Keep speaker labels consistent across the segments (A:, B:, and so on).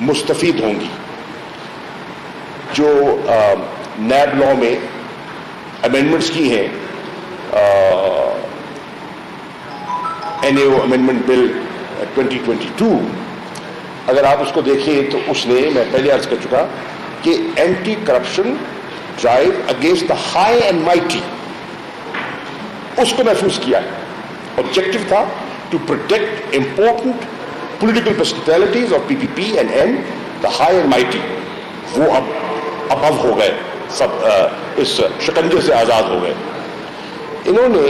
A: مستفید ہوں گی. جو نیب لا میں امینڈمنٹس کی ہیں, NAO امینڈمنٹ بل 2022, اگر آپ اس کو دیکھیں تو اس نے, میں پہلے عرض کر چکا کہ anti corruption drive against the high and mighty, اس کو محفوظ کیا ہے. آبجیکٹو تھا to protect important political personalities of PPP and and the high and mighty. وہ اب ابو ہو گئے, سب اس شکنجے سے آزاد ہو گئے. انہوں نے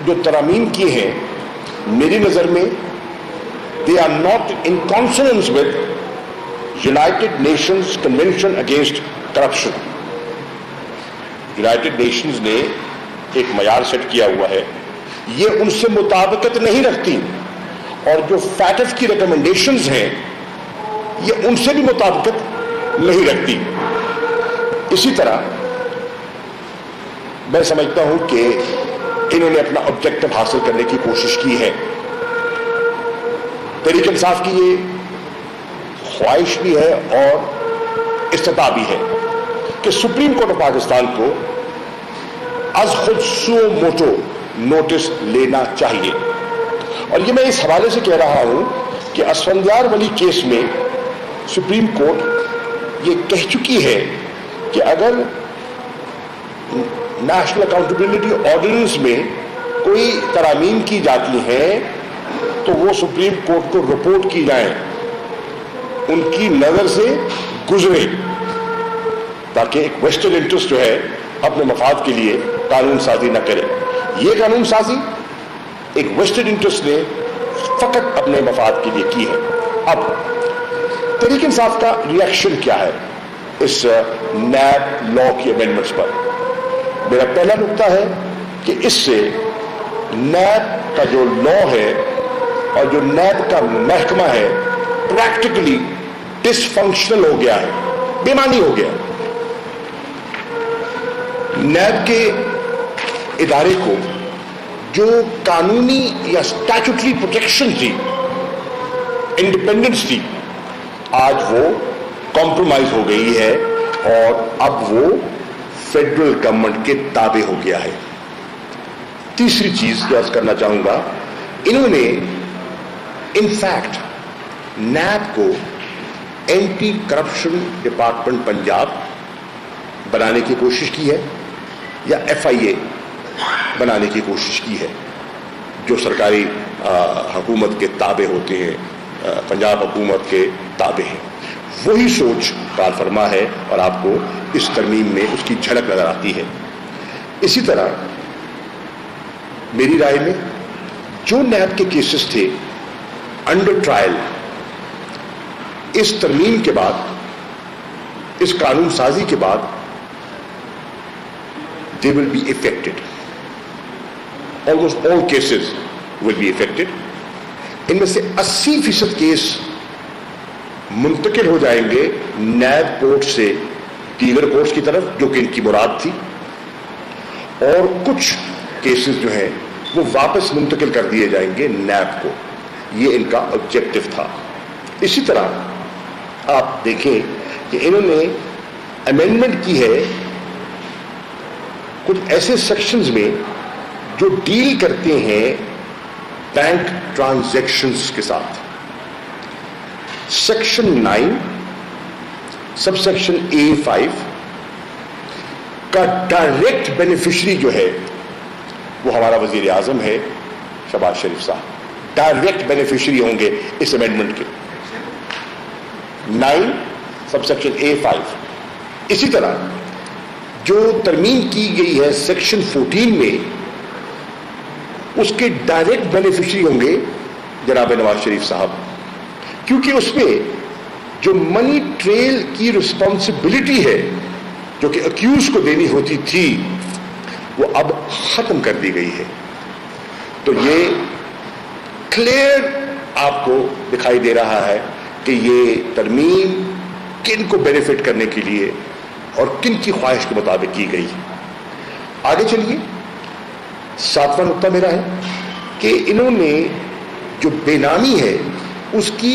A: جو ترامیم کی ہیں, میری نظر میں they are not in consonance with United Nations Convention Against Corruption. United Nations نے ایک معیار سیٹ کیا ہوا ہے, یہ ان سے مطابقت نہیں رکھتی, اور جو FATF کی ریکمنڈیشنز ہیں یہ ان سے بھی مطابقت نہیں رکھتی. اسی طرح میں سمجھتا ہوں کہ انہوں نے اپنا آبجیکٹو حاصل کرنے کی کوشش کی ہے. تحریک انصاف کی یہ خواہش بھی ہے اور استطاع بھی ہے کہ سپریم کورٹ آف پاکستان کو از خود سو موٹو نوٹس لینا چاہیے. اور یہ میں اس حوالے سے کہہ رہا ہوں کہ اسفندیار ولی کیس میں سپریم کورٹ یہ کہہ چکی ہے کہ اگر نیشنل اکاؤنٹیبلٹی آرڈیننس میں کوئی ترامیم کی جاتی ہیں تو وہ سپریم کورٹ کو رپورٹ کی جائیں, ان کی نظر سے گزرے, تاکہ ایک ویسٹرن انٹرسٹ جو ہے اپنے مفاد کے لیے قانون سازی نہ کرے. یہ قانون سازی ایک ویسٹرن انٹرسٹ نے فقط اپنے مفاد کے لیے کی ہے. اب تحریک انصاف کا ریئیکشن کیا ہے اس نیب لا کی امینڈمنٹس پر؟ میرا پہلا نقطہ ہے کہ اس سے نیب کا جو لا ہے اور جو نیب کا محکمہ ہے پریکٹیکلی ڈس فنکشنل ہو گیا ہے, بے معنی ہو گیا. نیب کے ادارے کو جو قانونی یا اسٹیچوٹری پروٹیکشن تھی, انڈیپینڈنس تھی, آج وہ کمپرومائز ہو گئی ہے اور اب وہ فیڈرل گورنمنٹ کے تابع ہو گیا ہے. تیسری چیز جو عرض کرنا چاہوں گا, انہوں نے انفیکٹ نیب کو اینٹی کرپشن ڈپارٹمنٹ پنجاب بنانے کی کوشش کی ہے یا FIA بنانے کی کوشش کی ہے, جو سرکاری حکومت کے تابع ہوتے ہیں, پنجاب حکومت کے تابع ہیں. وہی سوچ کار فرما ہے اور آپ کو اس ترمیم میں اس کی جھلک نظر آتی ہے. اسی طرح میری رائے میں جو نیب کے کیسز تھے انڈر ٹرائل, اس ترمیم کے بعد, اس قانون سازی کے بعد they will be affected. Almost all cases will be affected. ان میں سے 80% کیس منتقل ہو جائیں گے نیب کورٹ سے دیگر کورٹس کی طرف, جو کہ ان کی مراد تھی, اور کچھ کیسز جو ہیں وہ واپس منتقل کر دیے جائیں گے نیب کو. یہ ان کا آبجیکٹو تھا. اسی طرح آپ دیکھیں کہ انہوں نے امینڈمنٹ کی ہے کچھ ایسے سیکشنز میں جو ڈیل کرتے ہیں بینک ٹرانزیکشنز کے ساتھ. سیکشن 9 سب سیکشن A5 کا ڈائریکٹ بینیفیشری جو ہے وہ ہمارا وزیر اعظم ہے شہباز شریف صاحب, ڈائریکٹ بینیفیشری ہوں گے اس امینڈمنٹ کے. 9 سب سیکشن A5. اسی طرح جو ترمیم کی گئی ہے سیکشن 14 میں, اس کے ڈائریکٹ بینیفیشری ہوں گے جناب نواز شریف صاحب, کیونکہ اس میں جو منی ٹریل کی رسپانسبلٹی ہے جو کہ اکیوز کو دینی ہوتی تھی وہ اب ختم کر دی گئی ہے. تو یہ کلیئر آپ کو دکھائی دے رہا ہے کہ یہ ترمیم کن کو بینیفٹ کرنے کے لیے اور کن کی خواہش کے مطابق کی گئی. آگے چلیے. 7واں نقطہ میرا ہے کہ انہوں نے جو بے نامی ہے اس کی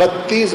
A: 32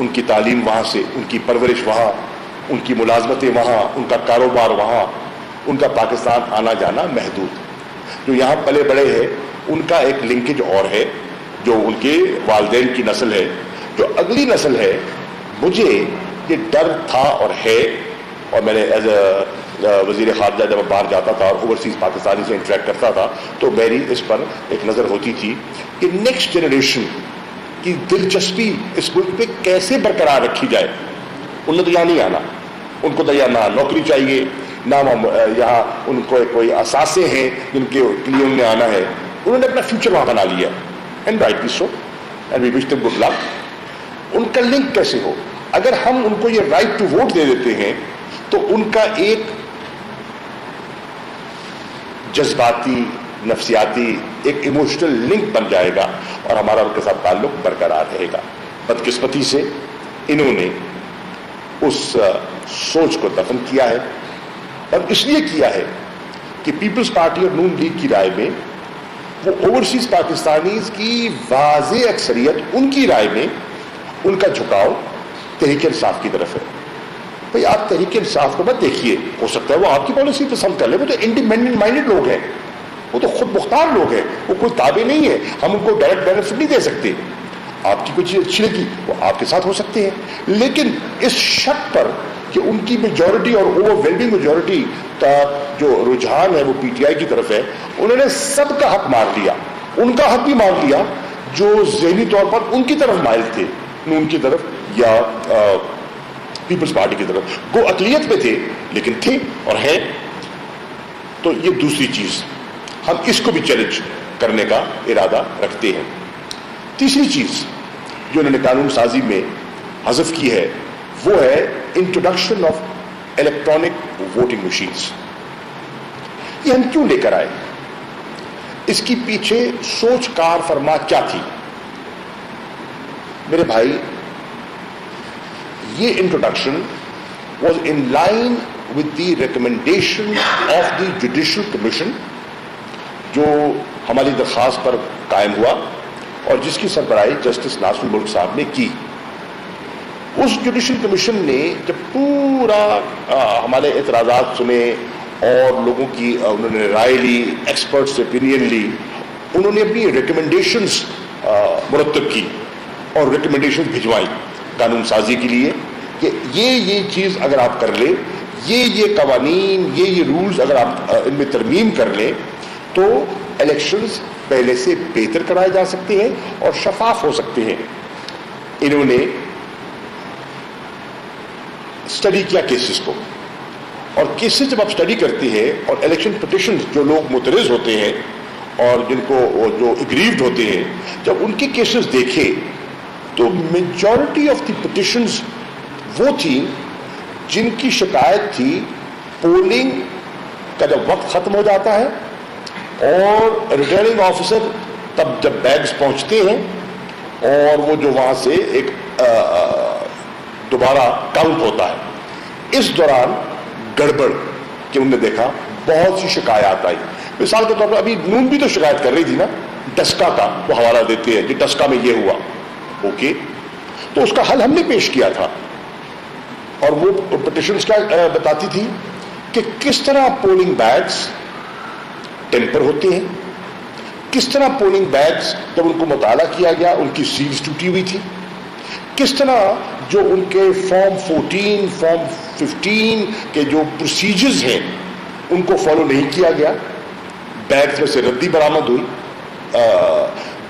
A: ان کی تعلیم وہاں سے، ان کی پرورش وہاں، ان کی ملازمتیں وہاں، ان کا کاروبار وہاں، ان کا پاکستان آنا جانا محدود. جو یہاں پلے بڑے ہیں ان کا ایک لنکیج اور ہے، جو ان کے والدین کی نسل ہے. جو اگلی نسل ہے، مجھے یہ ڈر تھا اور ہے، اور میں نے ایز اے وزیر خارجہ جب باہر جاتا تھا اور اوورسیز پاکستانی سے انٹریکٹ کرتا تھا تو میری اس پر ایک نظر ہوتی تھی کہ نیکسٹ جنریشن کی دلچسپی اس ملک پہ کیسے برقرار رکھی جائے. انہوں نے تو یہاں نہیں آنا، ان کو تو یہاں نہ نوکری چاہیے، نہ یہاں ان کو کوئی اثاثے ہیں جن کے لیے انہوں نے آنا ہے. انہوں نے اپنا فیوچر وہاں بنا لیا، and rightly so, and we wish them good luck. ان کا لنک کیسے ہو؟ اگر ہم ان کو یہ رائٹ ٹو ووٹ دے دیتے ہیں تو ان کا ایک جذباتی، نفسیاتی، ایک ایموشنل لنک بن جائے گا اور ہمارا ان کے ساتھ تعلق برقرار رہے گا. بدقسمتی سے انہوں نے اس سوچ کو دفن کیا ہے، اور اس لیے کیا ہے کہ پیپلز پارٹی اور نون لیگ کی رائے میں وہ اوورسیز پاکستانیز کی واضح اکثریت، ان کی رائے میں ان کا جھکاؤ تحریک انصاف کی طرف ہے. بھئی آپ تحریک انصاف کو مت دیکھیے، ہو سکتا ہے وہ آپ کی پالیسی پسند کر لے، وہ تو انڈیپینڈنٹ مائنڈڈ لوگ ہیں، وہ تو خود مختار لوگ ہیں، وہ کوئی تابع نہیں ہے، ہم ان کو ڈائریکٹ بینیفٹ نہیں دے سکتے. آپ کی کوئی چیز اچھی لگی وہ آپ کے ساتھ ہو سکتے ہیں، لیکن اس شک پر کہ ان کی میجورٹی اور اوور ویلڈنگ میجورٹی کا جو رجحان ہے وہ پی ٹی آئی کی طرف ہے، انہوں نے سب کا حق مار لیا. ان کا حق بھی مار لیا جو ذہنی طور پر ان کی طرف مائل تھے، نون کی طرف یا پیپلز پارٹی کی طرف. وہ اقلیت میں تھے لیکن تھے اور ہیں. تو یہ دوسری چیز، ہم اس کو بھی چیلنج کرنے کا ارادہ رکھتے ہیں. تیسری چیز جو انہوں نے قانون سازی میں حذف کی ہے وہ ہے introduction of electronic voting machines. یہ ہم کیوں لے کر آئے؟ اس کی پیچھے سوچ کار فرما کیا تھی؟ میرے بھائی، یہ introduction was in line with the recommendation of the judicial commission جو ہماری درخواست پر قائم ہوا اور جس کی سربراہی جسٹس ناصر الملک صاحب نے کی. اس جوڈیشل کمیشن نے جب پورا ہمارے اعتراضات سنے اور لوگوں کی انہوں نے رائے لی، ایکسپرٹ سے اوپینین لی، انہوں نے اپنی ریکمنڈیشنز مرتب کی اور ریکمنڈیشنز بھجوائی قانون سازی کے لیے کہ یہ چیز اگر آپ کر لیں، یہ قوانین، یہ رولز اگر آپ ان میں ترمیم کر لیں تو الیکشنز پہلے سے بہتر کرائے جا سکتے ہیں اور شفاف ہو سکتے ہیں. انہوں نے اسٹڈی کیا کیسز کو، اور کیسز جب آپ اسٹڈی کرتے ہیں اور الیکشن پٹیشنز جو لوگ مترز ہوتے ہیں اور جن کو جو اگریوڈ ہوتے ہیں، جب ان کے کیسز دیکھے تو میجورٹی آف دی پٹیشنز وہ تھی جن کی شکایت تھی پولنگ کا جب وقت ختم ہو جاتا ہے اور ریٹرننگ آفیسر تب جب بیگز پہنچتے ہیں اور وہ جو وہاں سے ایک دوبارہ کاؤنٹ ہوتا ہے، اس دوران گڑبڑ کہ انہوں نے دیکھا بہت سی شکایات آئی. مثال کے طور پر ابھی نون بھی تو شکایت کر رہی تھی نا، ڈسکا کا وہ حوالہ دیتے ہیں کہ ڈسکا میں یہ ہوا. اوکے، تو اس کا حل ہم نے پیش کیا تھا اور وہ پٹیشنز کیا بتاتی تھی کہ کس طرح پولنگ بیگز ٹیمپر ہوتے ہیں، کس طرح پولنگ بیگز جب ان کو مطالعہ کیا گیا ان کی سیلز ٹوٹی ہوئی تھی، کس طرح جو ان کے فارم 14 فارم 15 کے جو پروسیجرز ہیں ان کو فالو نہیں کیا گیا، بیگز میں سے ردی برآمد ہوئی،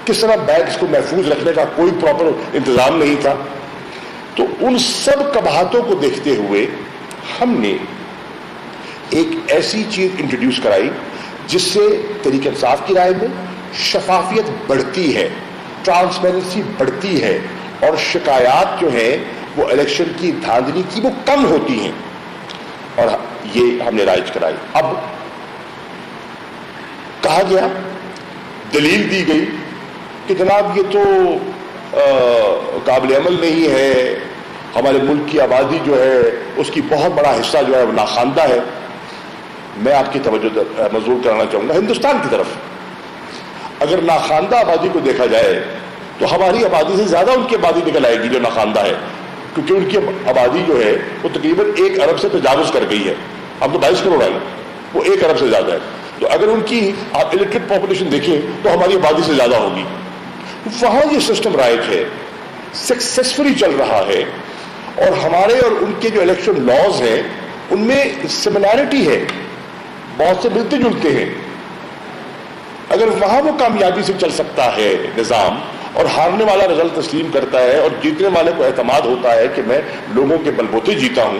A: کس طرح بیگز کو محفوظ رکھنے کا کوئی پراپر انتظام نہیں تھا. تو ان سب قباحتوں کو دیکھتے ہوئے ہم نے ایک ایسی چیز انٹروڈیوس کرائی جس سے تحریک انصاف کی رائے میں شفافیت بڑھتی ہے، ٹرانسپیرنسی بڑھتی ہے اور شکایات جو ہیں وہ الیکشن کی دھاندلی کی وہ کم ہوتی ہیں، اور یہ ہم نے رائج کرائی. اب کہا گیا، دلیل دی گئی کہ جناب یہ تو قابل عمل نہیں ہے، ہمارے ملک کی آبادی جو ہے اس کی بہت بڑا حصہ جو ہے وہ ناخواندہ ہے. میں آپ کی توجہ مبذول کرانا چاہوں گا ہندوستان کی طرف. اگر ناخواندہ آبادی کو دیکھا جائے تو ہماری آبادی سے زیادہ ان کی آبادی نکل آئے گی جو ناخواندہ ہے. کیونکہ ان کی آبادی جو ہے وہ تقریباً 1 ارب سے تجاوز کر گئی ہے. اب تو 22 کروڑ ہے, وہ 1 ارب سے زیادہ ہے. تو اگر ان کی آپ الیکٹڈ پاپولیشن دیکھیں تو ہماری آبادی سے زیادہ ہوگی. وہاں یہ سسٹم رائج ہے, سکسیسفلی چل رہا ہے, اور ہمارے اور ان کے جو الیکشن لاز ہیں ان میں سملیرٹی ہے, بہت سے ملتے جلتے ہیں. اگر وہاں وہ کامیابی سے چل سکتا ہے نظام, اور ہارنے والا رزلٹ تسلیم کرتا ہے اور جیتنے والے کو اعتماد ہوتا ہے کہ میں لوگوں کے بلبوتے جیتا ہوں,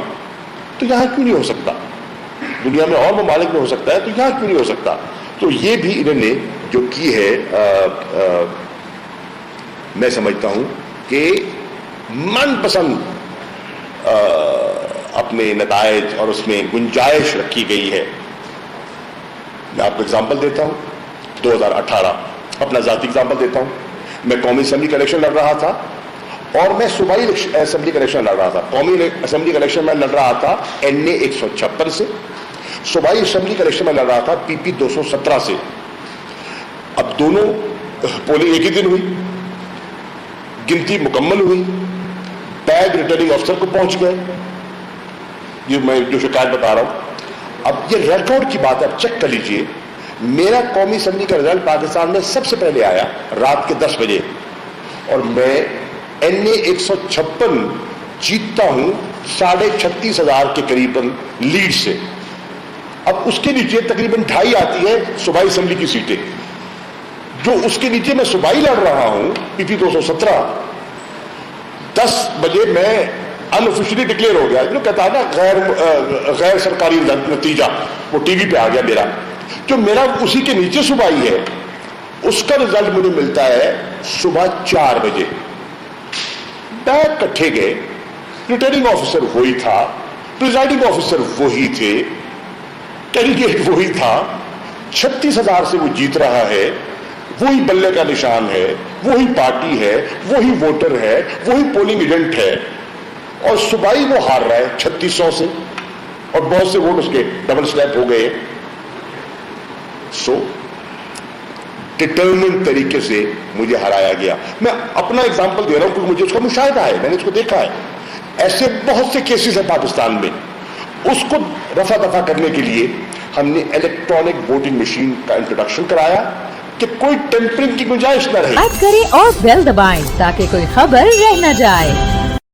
A: تو یہاں کیوں نہیں ہو سکتا؟ دنیا میں اور ممالک میں ہو سکتا ہے, تو یہاں کیوں نہیں ہو سکتا؟ تو یہ بھی انہوں نے جو کی ہے میں سمجھتا ہوں کہ من پسند اپنے نتائج اور اس میں گنجائش رکھی گئی ہے. میں آپ کو اگزامپل دیتا ہوں, 2018 اپنا ذاتی اگزامپل دیتا ہوں. میں قومی اسمبلی کا الیکشن لڑ رہا تھا, اور میں صوبائی اسمبلی کا الیکشن لڑ رہا تھا. قومی اسمبلی کا الیکشن میں لڑ رہا تھا NA 156 سے, صوبائی اسمبلی کا الیکشن میں لڑ رہا تھا PP 217 سے. اب دونوں پولنگ ایک ہی دن ہوئی, گنتی مکمل ہوئی, بیگ ریٹرننگ افسر کو پہنچ گئے. یہ میں جو شکایت بتا رہا ہوں, اب یہ ریکارڈ کی بات ہے, اب چیک کر لیجئے. میرا قومی اسمبلی کا رزلٹ پاکستان میں سب سے پہلے آیا رات کے 10 بجے, اور میں NA 156 جیتتا ہوں 36,500 کے قریب لیڈ سے. اب اس کے نیچے تقریباً 2.5 آتی ہے صوبائی اسمبلی کی سیٹیں, جو اس کے نیچے میں صوبائی لڑ رہا ہوں PP 217. 10 بجے میں انآفیشلی ڈکلیئر ہو گیا, جو کہتا ہے نا غیر سرکاری نتیجہ, وہ ٹی وی پہ آ گیا میرا. جو میرا اسی کے نیچے صوبائی ہے, اس کا رزلٹ مجھے ملتا ہے صبح 4 بجے. بیگ کٹھے گئے, ریٹرننگ آفیسر وہی تھا, پریزائڈنگ آفیسر وہی تھے, کینڈیڈیٹ وہی تھا, 36,000 سے وہ جیت رہا ہے, وہی بلے کا نشان ہے, وہی پارٹی ہے, وہی ووٹر ہے, وہی پولنگ ایجنٹ ہے, اور صوبائی وہ ہار رہا ہے 3600 سے, اور بہت سے ووٹ اس کے ڈبل سٹیپ ہو گئے. سو ڈٹرمنٹ طریقے سے مجھے ہرایا گیا. میں اپنا اگزامپل دے رہا ہوں کیونکہ مجھے اس کا مشاہدہ ہے, میں نے اس کو دیکھا ہے. ایسے بہت سے کیسز ہیں پاکستان میں. اس کو رفع دفع کرنے کے لیے ہم نے الیکٹرانک ووٹنگ مشین کا انٹروڈکشن کرایا کہ کوئی ٹیمپرنگ کی گنجائش نہ رہے.
B: لائک کریں اور بیل دبائیں تاکہ کوئی خبر رہ نہ جائے.